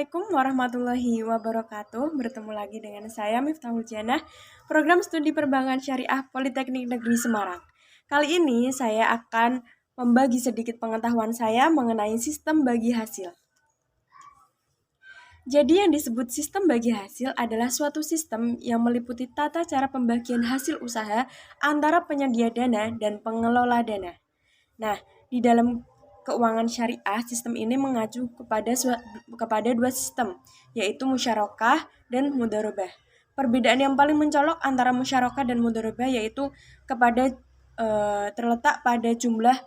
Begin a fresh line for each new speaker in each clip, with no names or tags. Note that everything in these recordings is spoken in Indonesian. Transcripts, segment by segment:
Assalamualaikum warahmatullahi wabarakatuh. Bertemu lagi dengan saya Miftahul Janah, Program Studi Perbankan Syariah Politeknik Negeri Semarang. Kali ini saya akan membagi sedikit pengetahuan saya mengenai sistem bagi hasil. Jadi yang disebut sistem bagi hasil adalah suatu sistem yang meliputi tata cara pembagian hasil usaha antara penyedia dana dan pengelola dana. Nah, di dalam keuangan syariah, sistem ini mengacu kepada dua sistem, yaitu musyarakah dan mudharabah. Perbedaan yang paling mencolok antara musyarakah dan mudharabah yaitu terletak pada jumlah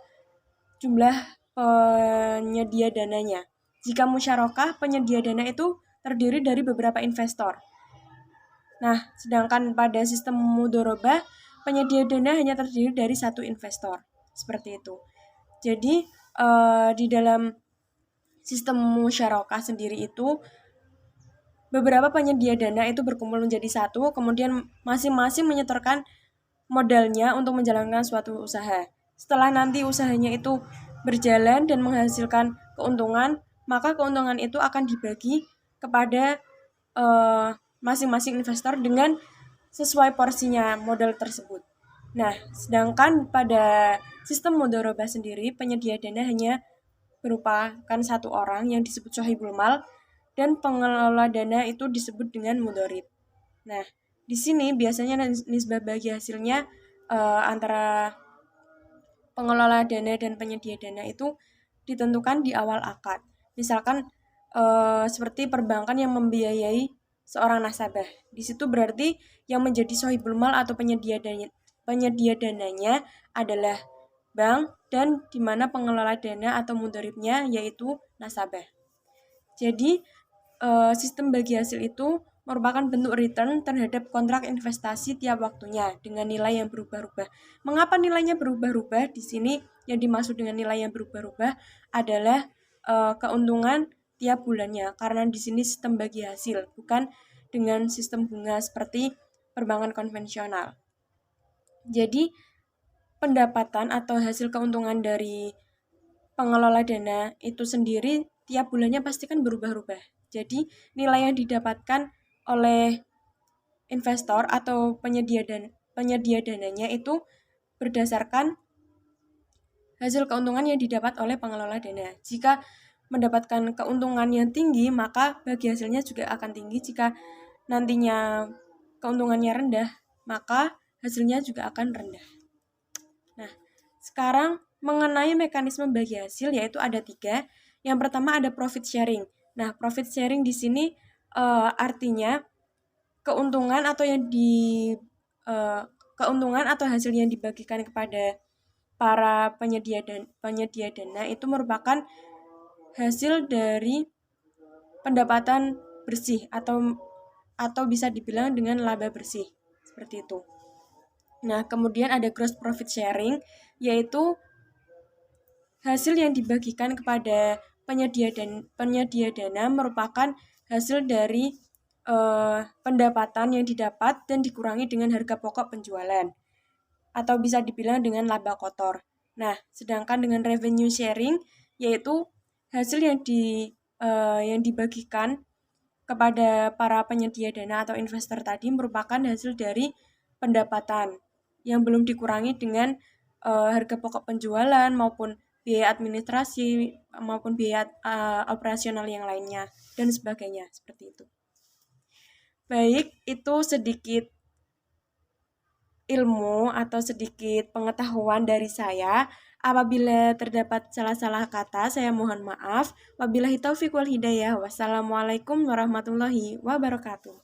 penyedia dananya. Jika musyarakah, penyedia dana itu terdiri dari beberapa investor. Nah, sedangkan pada sistem mudharabah, penyedia dana hanya terdiri dari satu investor. Seperti itu. Jadi, di dalam sistem musyarakah sendiri itu beberapa penyedia dana itu berkumpul menjadi satu, kemudian masing-masing menyetorkan modalnya untuk menjalankan suatu usaha. Setelah nanti usahanya itu berjalan dan menghasilkan keuntungan, maka keuntungan itu akan dibagi kepada masing-masing investor dengan sesuai porsinya modal tersebut. Nah, sedangkan pada sistem mudharabah sendiri, penyedia dana hanya merupakan satu orang yang disebut sahibul mal dan pengelola dana itu disebut dengan mudharib. Nah, di sini biasanya nisbah bagi hasilnya antara pengelola dana dan penyedia dana itu ditentukan di awal akad. Misalkan seperti perbankan yang membiayai seorang nasabah. Di situ berarti yang menjadi sahibul mal atau penyedia dananya adalah bank dan di mana pengelola dana atau mudharibnya yaitu nasabah. Jadi sistem bagi hasil itu merupakan bentuk return terhadap kontrak investasi tiap waktunya dengan nilai yang berubah-ubah. Mengapa nilainya berubah-ubah? Di sini yang dimaksud dengan nilai yang berubah-ubah adalah keuntungan tiap bulannya, karena di sini sistem bagi hasil, bukan dengan sistem bunga seperti perbankan konvensional. Jadi, pendapatan atau hasil keuntungan dari pengelola dana itu sendiri tiap bulannya pasti kan berubah-ubah. Jadi, nilai yang didapatkan oleh investor atau penyedia dananya itu berdasarkan hasil keuntungan yang didapat oleh pengelola dana. Jika mendapatkan keuntungan yang tinggi, maka bagi hasilnya juga akan tinggi. Jika nantinya keuntungannya rendah, maka hasilnya juga akan rendah. Nah, sekarang mengenai mekanisme bagi hasil yaitu ada 3. Yang pertama ada profit sharing. Nah, profit sharing di sini artinya keuntungan atau hasil yang dibagikan kepada para penyedia dana itu merupakan hasil dari pendapatan bersih atau bisa dibilang dengan laba bersih, seperti itu. Nah, kemudian ada gross profit sharing, yaitu hasil yang dibagikan kepada penyedia dana merupakan hasil dari pendapatan yang didapat dan dikurangi dengan harga pokok penjualan, atau bisa dibilang dengan laba kotor. Nah, sedangkan dengan revenue sharing, yaitu hasil yang dibagikan kepada para penyedia dana atau investor tadi merupakan hasil dari pendapatan yang belum dikurangi dengan harga pokok penjualan maupun biaya administrasi maupun biaya operasional yang lainnya dan sebagainya, seperti itu. Baik, itu sedikit ilmu atau sedikit pengetahuan dari saya. Apabila terdapat salah-salah kata, saya mohon maaf. Wabillahi taufiq wal hidayah. Wassalamualaikum warahmatullahi wabarakatuh.